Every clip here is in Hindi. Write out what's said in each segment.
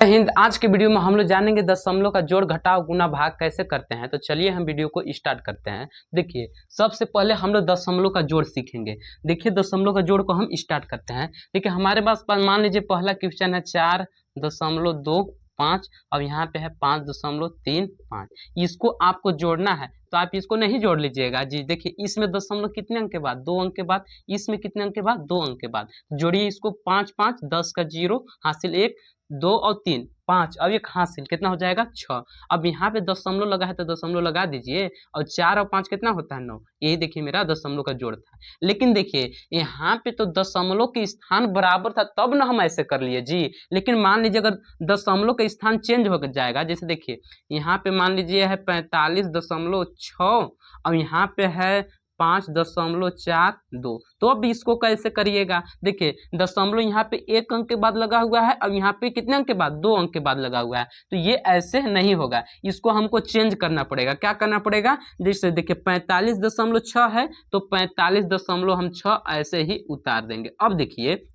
हिंद। आज के वीडियो में हम लोग जानेंगे दशमलव का जोड़ घटाव गुना भाग कैसे करते हैं। तो चलिए हम वीडियो को स्टार्ट करते हैं। देखिए सबसे पहले हम लोग दशमलव का जोड़ सीखेंगे। देखिए दशमलव का जोड़ को हम स्टार्ट करते हैं। देखिए हमारे पास मान लीजिए पहला क्वेश्चन है 4.25। अब यहाँ पे है 5.35। इसको आपको जोड़ना है तो आप इसको नहीं जोड़ लीजिएगा जी। देखिए इसमें दशमलव कितने अंक के बाद, 2 अंक के बाद, इसमें कितने अंक के बाद, 2 अंक के बाद। जोड़िए इसको 5 5, 10 का 0 हासिल 1, 2 और 3 5, अब एक हासिल कितना हो जाएगा 6। अब यहाँ पे दशमलव लगा है तो दशमलव लगा दीजिए। और 4 और 5 कितना होता है 9। यही देखिए मेरा दशमलव का जोड़ था। लेकिन देखिए यहाँ पे तो दशमलव के स्थान बराबर था तब ना हम ऐसे कर लिए जी। लेकिन मान लीजिए अगर दशमलव का स्थान चेंज हो जाएगा, जैसे देखिए यहाँ पे मान लीजिए है 45.6 और यहाँ पे है 5.42। तो अब इसको कैसे करिएगा। देखिए दशमलव यहाँ पे 1 अंक के बाद लगा हुआ है और यहाँ पे कितने अंक के बाद, 2 अंक के बाद लगा हुआ है। तो ये ऐसे नहीं होगा, इसको हमको चेंज करना पड़ेगा। क्या करना पड़ेगा, जैसे देखिए 45.6 है तो 45.6 ऐसे ही उतार देंगे। अब देखिए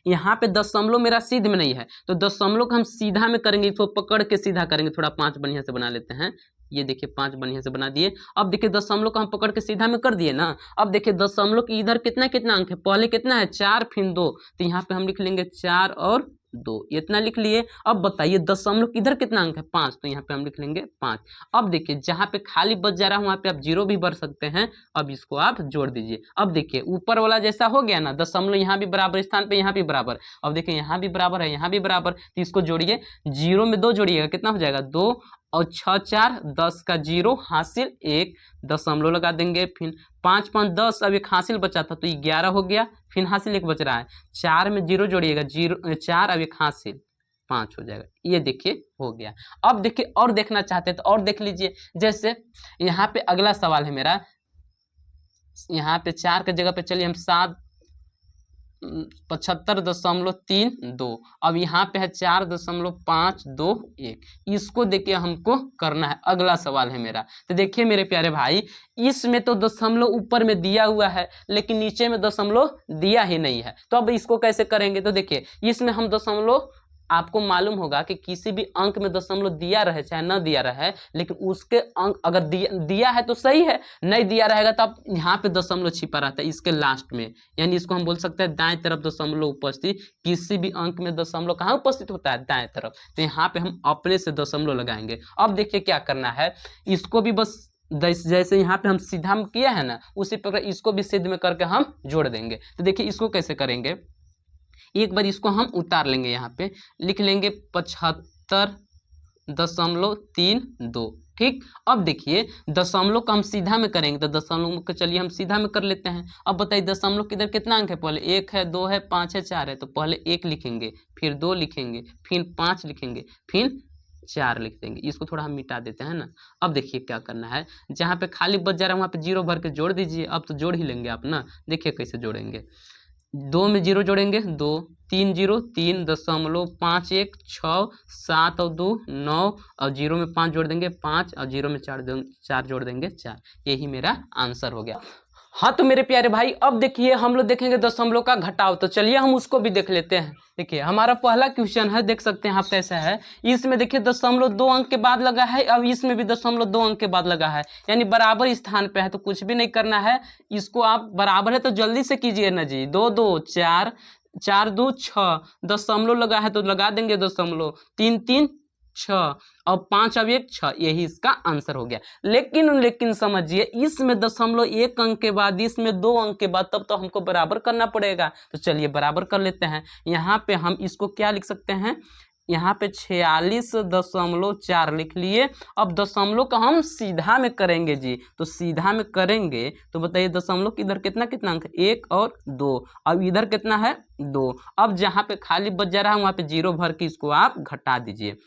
यहाँ पे दशमलव मेरा सीध में नहीं है तो दशमलव को हम सीधा में करेंगे, इसको पकड़ के सीधा करेंगे। थोड़ा 5 बढ़िया से बना लेते हैं। ये देखिए 5 बढ़िया से बना दिए। अब देखिए दशमलव को हम पकड़ के सीधा में कर दिए ना। अब देखिए दशमलव की इधर कितना कितना अंक है, पहले कितना है 4 फिर 2, तो यहाँ पे हम लिख लेंगे 4 और 2, इतना लिख लिए। अब बताइए दशमलव इधर कितना अंक है 5, तो यहाँ पे हम लिख लेंगे 5। अब देखिए जहाँ पे खाली बच जा रहा है वहाँ पे आप 0 भी भर सकते हैं। अब इसको आप जोड़ दीजिए। अब देखिए ऊपर वाला जैसा हो गया ना, दशमलव यहाँ भी बराबर स्थान पे, यहाँ भी बराबर। अब देखिए यहाँ भी बराबर है, यहाँ भी बराबर, तो इसको जोड़िए। 0 में 2 जोड़िएगा कितना हो जाएगा 2 और 6 4, 10 का 0 हासिल 1, दशमलव लगा देंगे। फिर 5 5 10, अब एक हासिल बचा था तो ये 11 हो गया। फिर हासिल 1 बच रहा है, 4 में 0 जोड़िएगा 0 4, अब एक हासिल 5 हो जाएगा। ये देखिए हो गया। अब देखिए और देखना चाहते हैं तो और देख लीजिए। जैसे यहाँ पे अगला सवाल है मेरा, यहाँ पे 4 के जगह पे चलिए हम 75.32। अब यहाँ पे है 4.521। इसको देखिए हमको करना है। अगला सवाल है मेरा, तो देखिए मेरे प्यारे भाई इसमें तो दशमलव ऊपर में दिया हुआ है लेकिन नीचे में दशमलव दिया ही नहीं है। तो अब इसको कैसे करेंगे, तो देखिए इसमें हम दशमलव, आपको मालूम होगा कि किसी भी अंक में दशमलव दिया रहे चाहे न दिया रहे, लेकिन उसके अंक अगर दिया है तो सही है, नहीं दिया रहेगा तो अब यहाँ पे दशमलव छिपा रहता है इसके लास्ट में। यानी इसको हम बोल सकते हैं दाएं तरफ दशमलव उपस्थित। किसी भी अंक में दशमलव कहाँ उपस्थित होता है, दाएं तरफ। तो यहाँ पे हम अपने से दशमलव लगाएंगे। अब देखिए क्या करना है, इसको भी बस जैसे यहाँ पे हम सीधा में किया है ना, उसी प्रकार इसको भी सीध में करके हम जोड़ देंगे। तो देखिए इसको कैसे करेंगे, एक बार इसको हम उतार लेंगे। यहाँ पे लिख लेंगे 75.32। ठीक। अब देखिए दशमलव को हम सीधा में करेंगे तो दशमलव को चलिए हम सीधा में कर लेते हैं। अब बताइए दशमलव किधर कितना अंक है, पहले 1 है, 2 है, 5 है, 4 है। तो पहले 1 लिखेंगे, फिर 2 लिखेंगे, फिर 5 लिखेंगे, फिर 4 लिख देंगे। इसको थोड़ा हम मिटा देते हैं ना। अब देखिए क्या करना है, जहाँ पे खाली बच जा रहा है वहाँ पे 0 भर के जोड़ दीजिए। अब तो जोड़ ही लेंगे आप ना। देखिए कैसे जोड़ेंगे, 2 में 0 जोड़ेंगे 2, 3 0 3.51 6 7 और 2 9 और 0 में 5 जोड़ देंगे 5 और 0 में 4 जोड़ देंगे 4। यही मेरा आंसर हो गया। हाँ तो मेरे प्यारे भाई अब देखिए हम लोग देखेंगे दशमलव का घटाव। तो चलिए हम उसको भी देख लेते हैं। देखिए हमारा पहला क्वेश्चन है, देख सकते हैं आप कैसा है। इसमें देखिए दशमलव 2 अंक के बाद लगा है, अब इसमें भी दशमलव 2 अंक के बाद लगा है, यानी बराबर स्थान पे है। तो कुछ भी नहीं करना है, इसको आप बराबर है तो जल्दी से कीजिए ना जी। 2 2 4, 4 2 6, दशमलव लगा है तो लगा देंगे दशमलव, 3 3 6 और 5 अब 1 6, यही इसका आंसर हो गया। लेकिन समझिए इसमें दशमलव 1 अंक के बाद, इसमें 2 अंक के बाद, तब तो हमको बराबर करना पड़ेगा। तो चलिए बराबर कर लेते हैं। यहाँ पे हम इसको क्या लिख सकते हैं, यहाँ पे 46.4 लिख लिए। अब दशमलव का हम सीधा में करेंगे जी। तो सीधा में करेंगे तो बताइए दशमलव की इधर कितना कितना अंक है, 1 और 2। अब इधर कितना है 2। अब जहाँ पे खाली बच जा रहा है वहाँ पे 0 भर के इसको आप घटा दीजिए।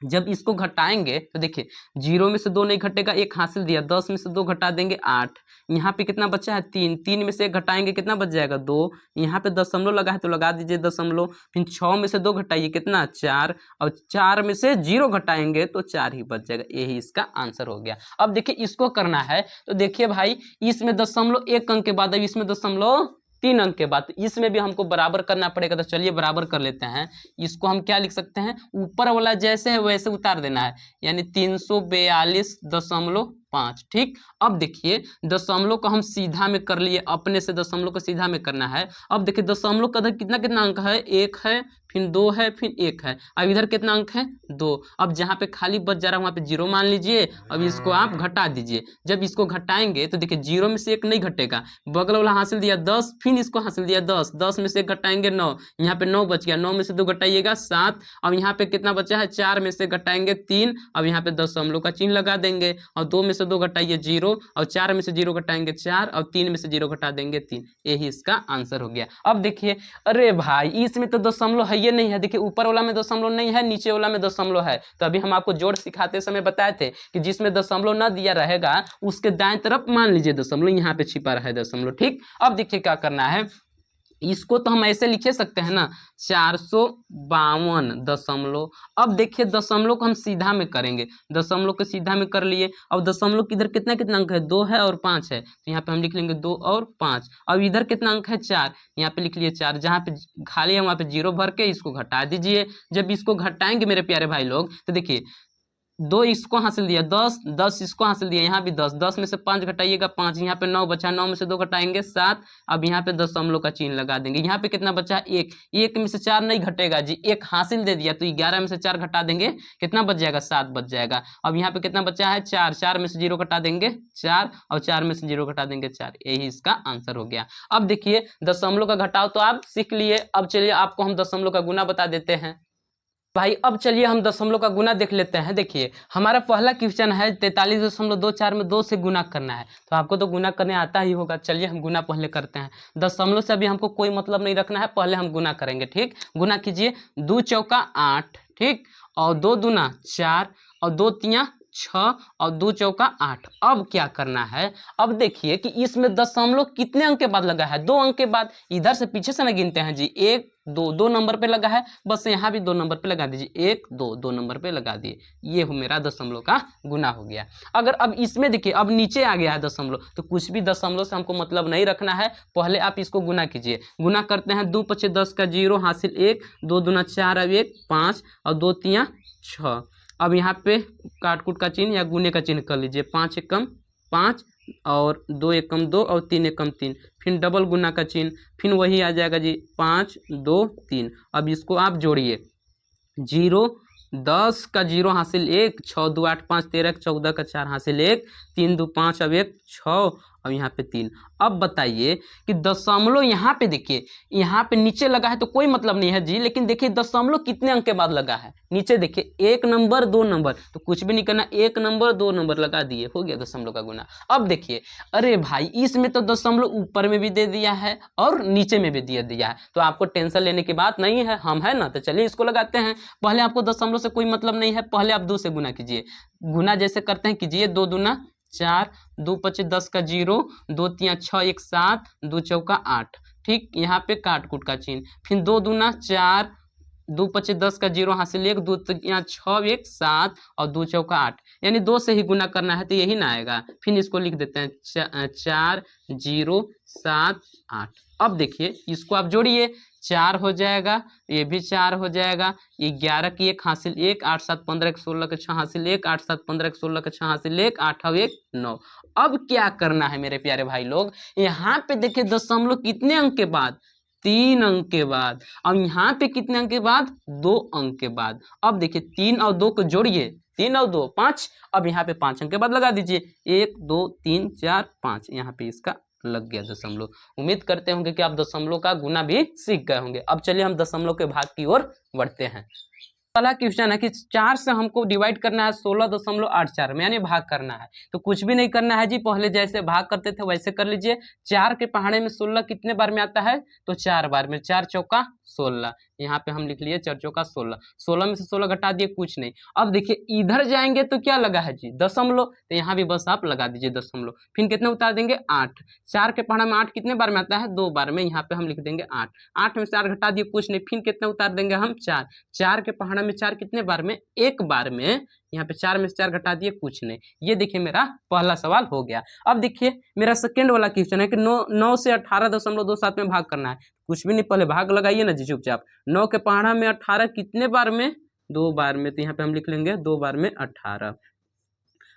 जब इसको घटाएंगे तो देखिए 0 में से 2 नहीं घटेगा, 1 हासिल दिया, 10 में से 2 घटा देंगे 8। यहाँ पे कितना बचा है 3, 3 में से 1 घटाएंगे कितना बच जाएगा 2। यहाँ पे दशमलव लगा है तो लगा दीजिए दशमलव। फिर 6 में से 2 घटाइए कितना 4, और 4 में से 0 घटाएंगे तो 4 ही बच जाएगा। यही इसका आंसर हो गया। अब देखिए इसको करना है तो देखिए भाई इसमें दशमलव 1 अंक के बाद, अब इसमें दशमलव 3 अंक के बाद, तो इसमें भी हमको बराबर करना पड़ेगा। तो चलिए बराबर कर लेते हैं। इसको हम क्या लिख सकते हैं, ऊपर वाला जैसे है वैसे उतार देना है, यानी 342.5। ठीक, अब देखिए दशमलव को हम सीधा में कर लिए, अपने से दशमलव को सीधा में करना है। अब देखिए दशमलव का कितना कितना अंक है, 1 है, फिर 2 है, फिर 1 है। अब इधर कितना अंक है, 2। अब जहाँ पे खाली बच जा रहा है वहाँ पे 0 मान लीजिए। अब इसको आप घटा दीजिए। जब इसको घटाएंगे तो देखिए 0 में से 1 नहीं घटेगा, बगल वाला हासिल दिया 10, फिर इसको हासिल दिया 10, 10 में से 1 घटाएंगे 9, यहाँ पे 9 बच गया, 9 में से 2 घटाइएगा 7। अब यहाँ पे कितना बचा है, 4 में से घटाएंगे 3। अब यहाँ पे दशमलव का चिन्ह लगा देंगे, और 2 में से 2 घटाइए 0, और 4 में से 0 घटाएंगे 4, और 3 में से 0 घटा देंगे 3। यही इसका आंसर हो गया। अब देखिए, अरे भाई इसमें तो दशमलव है ये नहीं है। देखिए ऊपर वाला में दशमलव नहीं है, नीचे वाला में दशमलव है। तो अभी हम आपको जोड़ सिखाते समय बताए थे कि जिसमें दशमलव ना दिया रहेगा उसके दाएं तरफ मान लीजिए दशमलव, यहाँ पे छिपा रहा है दशमलव। ठीक, अब देखिए क्या करना है, इसको तो हम ऐसे लिखे सकते हैं ना, 452 अब देखिए दशमलव को हम सीधा में करेंगे, दशमलव को सीधा में कर लिए। अब दशमलव की इधर कितना कितना अंक है, 2 है और 5 है, तो यहाँ पे हम लिख लेंगे 2 और 5। अब इधर कितना अंक है, 4, यहाँ पे लिख लिए 4। जहाँ पे खाली है वहाँ पे 0 भर के इसको घटा दीजिए। जब इसको घटाएंगे मेरे प्यारे भाई लोग, तो देखिए 2 इसको हासिल दिया 10, 10 इसको हासिल दिया, यहाँ भी 10, 10 में से 5 घटाइएगा 5, यहाँ पे 9 बचा, 9 में से 2 घटाएंगे 7। अब यहाँ पे दशमलव का चिन्ह लगा देंगे। यहाँ पे कितना बचा, 1, 1 में से 4 नहीं घटेगा जी, 1 हासिल दे दिया, तो 11 में से 4 घटा देंगे, कितना बच जाएगा, 7 बच जाएगा। अब यहाँ पे कितना बचा है, 4, 4 में से 0 घटा देंगे 4, और 4 में से 0 घटा देंगे 4। यही इसका आंसर हो गया। अब देखिए दशमलव का घटाव तो आप सीख लिए, अब चलिए आपको हम दशमलव का गुना बता देते हैं। भाई अब चलिए हम दशमलव का गुना देख लेते हैं। देखिए हमारा पहला क्वेश्चन है 43.24 में 2 से गुना करना है, तो आपको तो गुना करने आता ही होगा। चलिए हम गुना पहले करते हैं। दशमलव से अभी हमको कोई मतलब नहीं रखना है, पहले हम गुना करेंगे। ठीक, गुना कीजिए, 2 चौका 8, ठीक, और 2 दूना 4, और 2 तिया 6, और 2 चौका 8। अब क्या करना है, अब देखिए कि इसमें दशमलव कितने अंक के बाद लगा है, 2 अंक के बाद। इधर से पीछे से ना गिनते हैं जी, 1 2 2 नंबर पे लगा है, बस यहाँ भी 2 नंबर पे लगा दीजिए, 1 2 2 नंबर पे लगा दिए। ये हो मेरा दशमलव का गुना हो गया। अगर अब इसमें देखिए अब नीचे आ गया है दशमलव, तो कुछ भी दशमलव से हमको मतलब नहीं रखना है, पहले आप इसको गुना कीजिए। गुना करते हैं, 2 5 10 का 0 हासिल 1, 2 दूना 4 अब 1 5, और 2 तिया 6। अब यहाँ पे काट कूट का चिन्ह या गुने का चिन्ह कर लीजिए, 5 एकम 5, और 2 एकम 2, और 3 एकम 3, फिर डबल गुना का चिन्ह, फिर वही आ जाएगा जी 5 2 3। अब इसको आप जोड़िए, 0 10 का 0 हासिल 1, 6 2 8 5 13, 14 का 4 हासिल 1, 3 2 5 अब 1 6, और यहाँ पे 3। अब बताइए कि दशमलव यहाँ पे देखिए, यहाँ पे नीचे लगा है तो कोई मतलब नहीं है जी, लेकिन देखिए दशमलव कितने अंक के बाद लगा है, नीचे देखिए 1 नंबर 2 नंबर, तो कुछ भी नहीं करना, 1 नंबर 2 नंबर लगा दिए, हो गया दशमलव का गुना। अब देखिए, अरे भाई इसमें तो दशमलव ऊपर में भी दे दिया है और नीचे में भी दे दिया है, तो आपको टेंशन लेने की बात नहीं है, हम है ना। तो चलिए इसको लगाते हैं। पहले आपको दशमलव से कोई मतलब नहीं है, पहले आप 2 से गुना कीजिए। गुना जैसे करते हैं कीजिए, 2 दूना 4, 2 5 10 का 0, 2 तिया 6 1 7, 2 चौका 8, ठीक, यहाँ पे काट कूट का चिन्ह, फिर 2 दूना 4, 2 5 10 का 0 हासिल 1, 2 तिया 6 1 7, और 2 चौका 8, यानी 2 से ही गुना करना है, तो यही ना आएगा। फिर इसको लिख देते हैं 4 0 7 8। अब देखिए इसको आप जोड़िए, 4 हो जाएगा, ये भी 4 हो जाएगा, ये 11 की 1 हासिल 1, 8 7 15 के 16 के 6 हासिल 1, 8 7 15 के 16 के 6 हासिल 1, 8 और 1 9। अब क्या करना है मेरे प्यारे भाई लोग, यहाँ पे देखिए दशमलव कितने अंक के बाद, 3 अंक के बाद। अब यहाँ पे कितने अंक के बाद, 2 अंक के बाद। अब देखिए 3 और 2 को जोड़िए, 3 और 2 5। अब यहाँ पे 5 अंक के बाद लगा दीजिए, 1 2 3 4 5, यहाँ पे इसका लग गया दशमलव। उम्मीद करते होंगे कि आप दशमलव का गुना भी सीख गए होंगे। अब चलिए हम दशमलव के भाग की ओर बढ़ते हैं। पहला क्वेश्चन है कि 4 से हमको डिवाइड करना है 16.84 में, यानी भाग करना है। तो कुछ भी नहीं करना है जी, पहले जैसे भाग करते थे वैसे कर लीजिए। 4 के पहाड़े में 16 कितने बार में आता है, तो 4 बार में, 4 चौका 16, यहाँ पे हम लिख लिए 4 चौका 16, 16 में से 16 घटा दिए, कुछ नहीं। अब देखिए इधर जाएंगे तो क्या लगा है जी, दशमलव, तो यहाँ भी बस आप लगा दीजिए दशमलव। फिर कितने उतार देंगे, 8। 4 के पहाड़ा में 8 कितने बार में आता है, 2 बार में, यहाँ पे हम लिख देंगे 8। 8 में से 8 घटा दिए, कुछ नहीं। फिर कितने उतार देंगे हम, 4। 4 के पहाड़ा में 4 कितने बार में, 1 बार में, यहाँ पे 4 में से 4 घटा दिए, कुछ नहीं। ये देखिए मेरा पहला सवाल हो गया। अब देखिए मेरा सेकंड वाला क्वेश्चन है कि 9 से 18.27 में भाग करना है। कुछ भी नहीं, पहले भाग लगाइए ना जी चुपचाप। 9 के पहाड़ा में 18 कितने बार में? 2 बार में, तो यहाँ पे हम लिख लेंगे 2 बार में 18।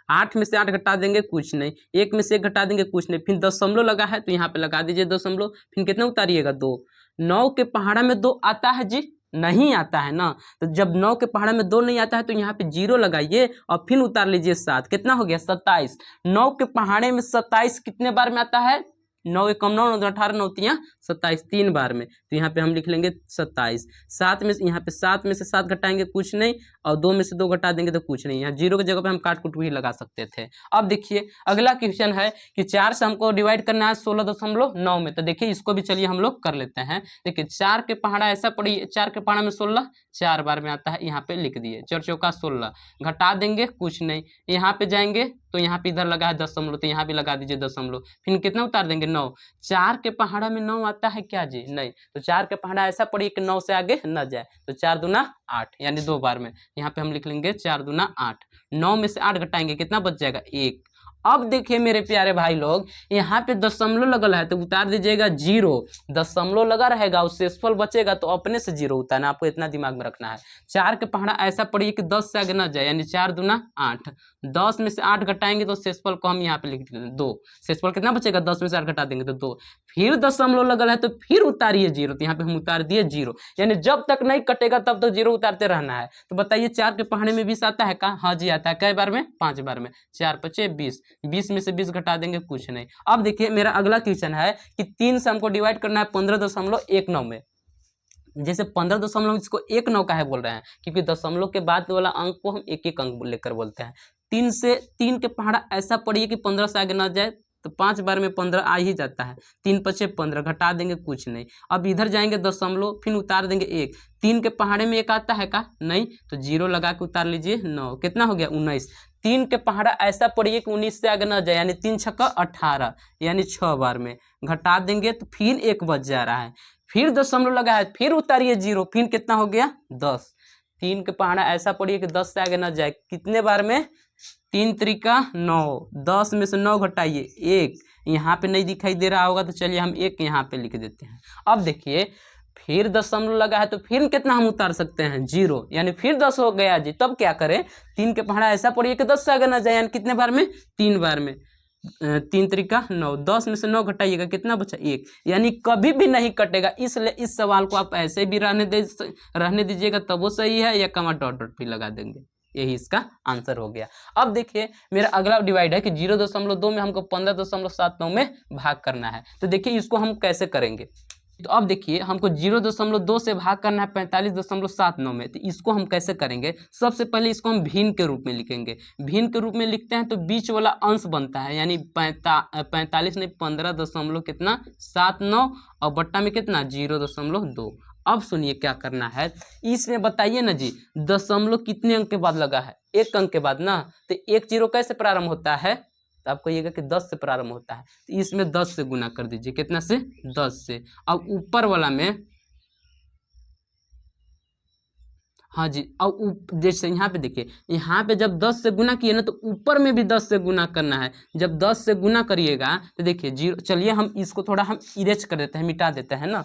8 में से 8 घटा देंगे, कुछ नहीं। 1 में से 1 घटा देंगे, कुछ नहीं। फिर दशमलव लगा है तो यहाँ पे लगा दीजिए दशमलव। फिर कितना उतारिएगा? 2। 9 के पहाड़ा में 2 आता है जी? नहीं आता है ना। तो जब 9 के पहाड़ा में 2 नहीं आता है तो यहाँ पे 0 लगाइए और फिर उतार लीजिए 7। कितना हो गया? 27। 9 के पहाड़े में 27 कितने बार में आता है? 9 एकम 9, 9 18, 9 तिया 27, 3 बार में। तो यहाँ पे हम लिख लेंगे 27। 7 में से, यहाँ पे 7 में से 7 घटाएंगे, कुछ नहीं। और 2 में से 2 घटा देंगे तो कुछ नहीं। यहाँ 0 की जगह पे हम काट कुट भी लगा सकते थे। अब देखिए अगला क्वेश्चन है कि 4 से हमको डिवाइड करना है 16.9 में। तो देखिए इसको भी चलिए हम लोग कर लेते हैं। देखिए 4 के पहाड़ा ऐसा पड़ी, 4 के पहाड़ा में 16 4 बार में आता है, यहाँ पे लिख दिए। 4 चौका 16, घटा देंगे, कुछ नहीं। यहाँ पे जाएंगे तो यहाँ पे इधर लगा है दशमलव, तो यहाँ भी लगा दीजिए दशमलव। फिर कितना उतार देंगे? 9। 4 के पहाड़ा में 9 आता है क्या जी? नहीं। तो 4 के पहाड़ा ऐसा पड़ी कि 9 से आगे न जाए, तो 4 दूना 8, यानी 2 बार में। यहाँ पे हम लिख लेंगे 4 दूना 8। 9 में से 8 घटाएंगे, कितना बच जाएगा? 1। अब देखिए मेरे प्यारे भाई लोग, यहाँ पे दशमलव लगल है तो उतार दीजिएगा 0। दशमलव लगा रहेगा, उस शेषफल बचेगा तो अपने से 0 उतारना, आपको इतना दिमाग में रखना है। 4 के पहाड़ा ऐसा पड़िए कि 10 से आगे ना जाए, यानी 4 दूना 8। 10 में से 8 घटाएंगे तो शेषफल को हम यहाँ पे लिख देंगे 2। शेषफल कितना बचेगा? 10 में से 8 घटा देंगे तो 2। फिर दशमलव लगल है तो फिर उतारिए 0, तो यहाँ पे हम उतार दिए 0। यानी जब तक नहीं कटेगा तब तक 0 उतारते रहना है। तो बताइए 4 के पहाड़े में 20 आता है का? हाँ जी आता है। कई बार में? 5 बार में। 4 5 20, 20 में से 20 घटा देंगे, कुछ नहीं। अब देखिए मेरा अगला क्वेश्चन है कि 3 से हमको डिवाइड करना है 15.19 में। जैसे 15.9 इसको 19 का है बोल रहे हैं, क्योंकि दशमलव के बाद वाला अंक को हम एक एक अंक लेकर बोलते हैं। 3 से 3 के पहाड़ा ऐसा पड़िए कि 15 से आगे ना जाए, तो 5 बार में 15 आ ही जाता है। 3 5 15, घटा देंगे, कुछ नहीं। अब इधर जाएंगे दशमलव, फिर उतार देंगे 1। 3 के पहाड़े में 1 आता है का? नहीं। तो 0 लगा के उतार लीजिए 9। कितना हो गया? 19। 3 के पहाड़ा ऐसा पड़िए कि 19 से आगे ना जाए, यानी 3 छक्का 18, यानी 6 बार में। घटा देंगे तो फिर 1 बच जा रहा है। फिर दशमलव लगा है, फिर उतारिए 0। फिर कितना हो गया? 10। 3 के पहाड़ा ऐसा पड़िए कि 10 से आगे ना जाए, कितने बार में? 3 त्रिका 9। 10 में से 9 घटाइए, 1। यहाँ पे नहीं दिखाई दे रहा होगा तो चलिए हम 1 यहाँ पे लिख देते हैं। अब देखिए फिर दशमलव लगा है तो फिर कितना हम उतार सकते हैं? 0, यानी फिर 10 हो गया जी। तब क्या करें? 3 के पहाड़ा ऐसा पड़िए कि 10 से आगे ना जाए, यानी कितने बार में? 3 बार में। 3 त्रिका 9। 10 में से 9 घटाइएगा, कितना बचा? 1, यानी कभी भी नहीं कटेगा। इसलिए इस सवाल को आप ऐसे भी रहने दीजिएगा तब वो सही है, या कमा डॉट डॉट भी लगा देंगे। यही इसका आंसर हो गया। अब देखिए मेरा अगला डिवाइड है कि 0.2 में हमको 15.79 में भाग करना है। तो देखिए इसको हम कैसे करेंगे। तो अब देखिए हमको 0.2 से भाग करना है 45.79 में। तो इसको हम कैसे करेंगे? सबसे पहले इसको हम भिन्न के रूप में लिखेंगे। भिन्न के रूप में लिखते हैं तो बीच वाला अंश बनता है, यानी 45 नहीं 15 कितना 79 और बट्टा में कितना 0.2। अब सुनिए क्या करना है इसमें, बताइए ना जी। दशमलव कितने अंक के बाद लगा है? 1 अंक के बाद ना। तो 1 0 कैसे प्रारंभ होता है? तो आप कहिएगा कि 10 से प्रारंभ होता है, तो इसमें 10 से गुना कर दीजिए। कितना से? 10 से। अब ऊपर वाला में, हाँ जी, अब जैसे यहाँ पे देखिए, यहाँ पे जब 10 से गुना किए ना तो ऊपर में भी 10 से गुना करना है। जब 10 से गुना करिएगा तो देखिए 0, चलिए हम इसको थोड़ा हम इरेज कर देते हैं, मिटा देते हैं ना।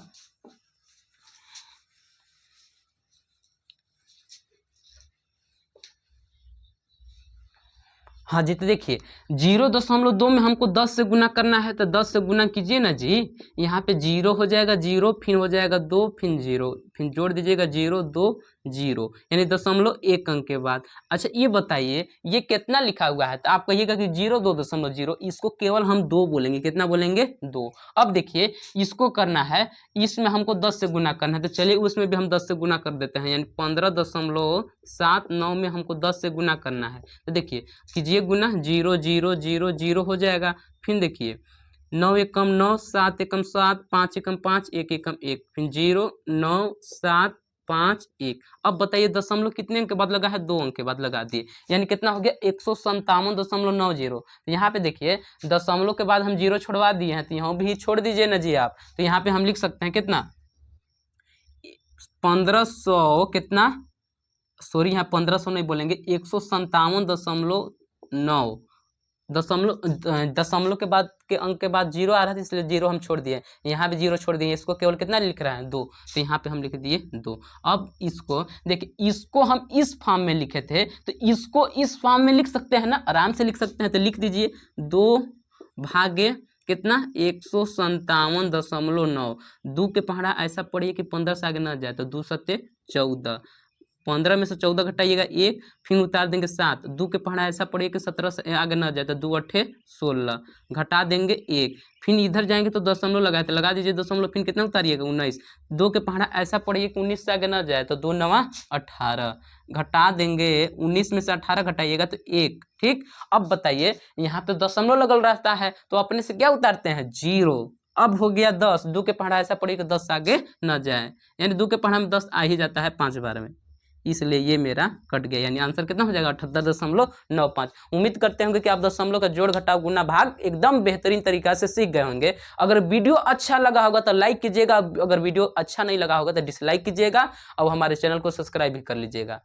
हाँ जी, तो देखिए 0.2 में हमको 10 से गुना करना है, तो 10 से गुना कीजिए ना जी। यहाँ पे 0 हो जाएगा, 0 फिर हो जाएगा 2, फिर 0, फिर जोड़ दीजिएगा 0 2 0, यानी 0.1 अंक के बाद। अच्छा ये बताइए ये कितना लिखा हुआ है? तो आप कहिएगा कि 0.2, इसको केवल हम 2 बोलेंगे। कितना बोलेंगे? 2। अब देखिए इसको करना है, इसमें हमको 10 से गुना करना है, तो चलिए उसमें भी हम 10 से गुना कर देते हैं, यानी 15.79 में हमको 10 से गुना करना है। तो देखिए कीजिए गुना, 0 0 0 0 हो जाएगा। फिर देखिए 9 एकम 9, 7 एकम 7, 5 एकम 5, 1 एकम 1, फिर 0 9 7 5 1। अब बताइए दशमलव कितने अंक के बाद लगा है? 2 अंक के बाद लगा दिए, यानी कितना हो गया? 157.90। तो यहाँ पे देखिए दशमलव के बाद हम 0 छोड़वा दिए हैं, तो यहाँ भी छोड़ दीजिए ना जी आप। तो यहाँ पे हम लिख सकते हैं कितना? 1500 कितना सॉरी यहाँ 1500 नहीं बोलेंगे, 157.9 दशमलव के अंक के बाद जीरो आ रहा था, इसलिए जीरो हम छोड़ दिए, यहाँ भी जीरो छोड़ दिए, इसको केवल कितना लिख रहा है 2, तो यहाँ पे हम लिख दिए 2। अब इसको देखिए, इसको हम इस फॉर्म में लिखे थे तो इसको इस फॉर्म में लिख सकते हैं ना, आराम से लिख सकते हैं, तो लिख दीजिए 2 भागे कितना 157.9, 2 के पहाड़ा ऐसा पढ़िए कि 15 से आगे ना जाए, तो 2 सत्ते 14, 15 में से 14 घटाइएगा 1, फिर उतार देंगे 7, 2 के पहाड़ा ऐसा पड़िए कि 17 से आगे ना जाए, तो 2 अट्ठे 16, घटा देंगे 1, फिर इधर जाएंगे तो दशमलव लगाए, तो लगा दीजिए दशमलव, फिर कितना उतारिएगा 19, 2 के पहाड़ा ऐसा पड़िए कि 19 से आगे ना जाए, तो 2 नवा 18, घटा देंगे 19 में से 18 घटाइएगा तो 1। ठीक, अब बताइए यहाँ पे दशमलव लगल रहता है तो अपने से क्या उतारते हैं 0। अब हो गया 10, 2 के पहाड़ा ऐसा पड़िए कि 10 से आगे न जाए, यानी 2 के पहाड़ा में 10 आ ही जाता है 5 बार में, इसलिए ये मेरा कट गया, यानी आंसर कितना हो जाएगा 78.95। उम्मीद करते होंगे कि आप दशमलव का जोड़ घटाव गुना भाग एकदम बेहतरीन तरीका से सीख गए होंगे। अगर वीडियो अच्छा लगा होगा तो लाइक कीजिएगा, अगर वीडियो अच्छा नहीं लगा होगा तो डिसलाइक कीजिएगा, और हमारे चैनल को सब्सक्राइब भी कर लीजिएगा।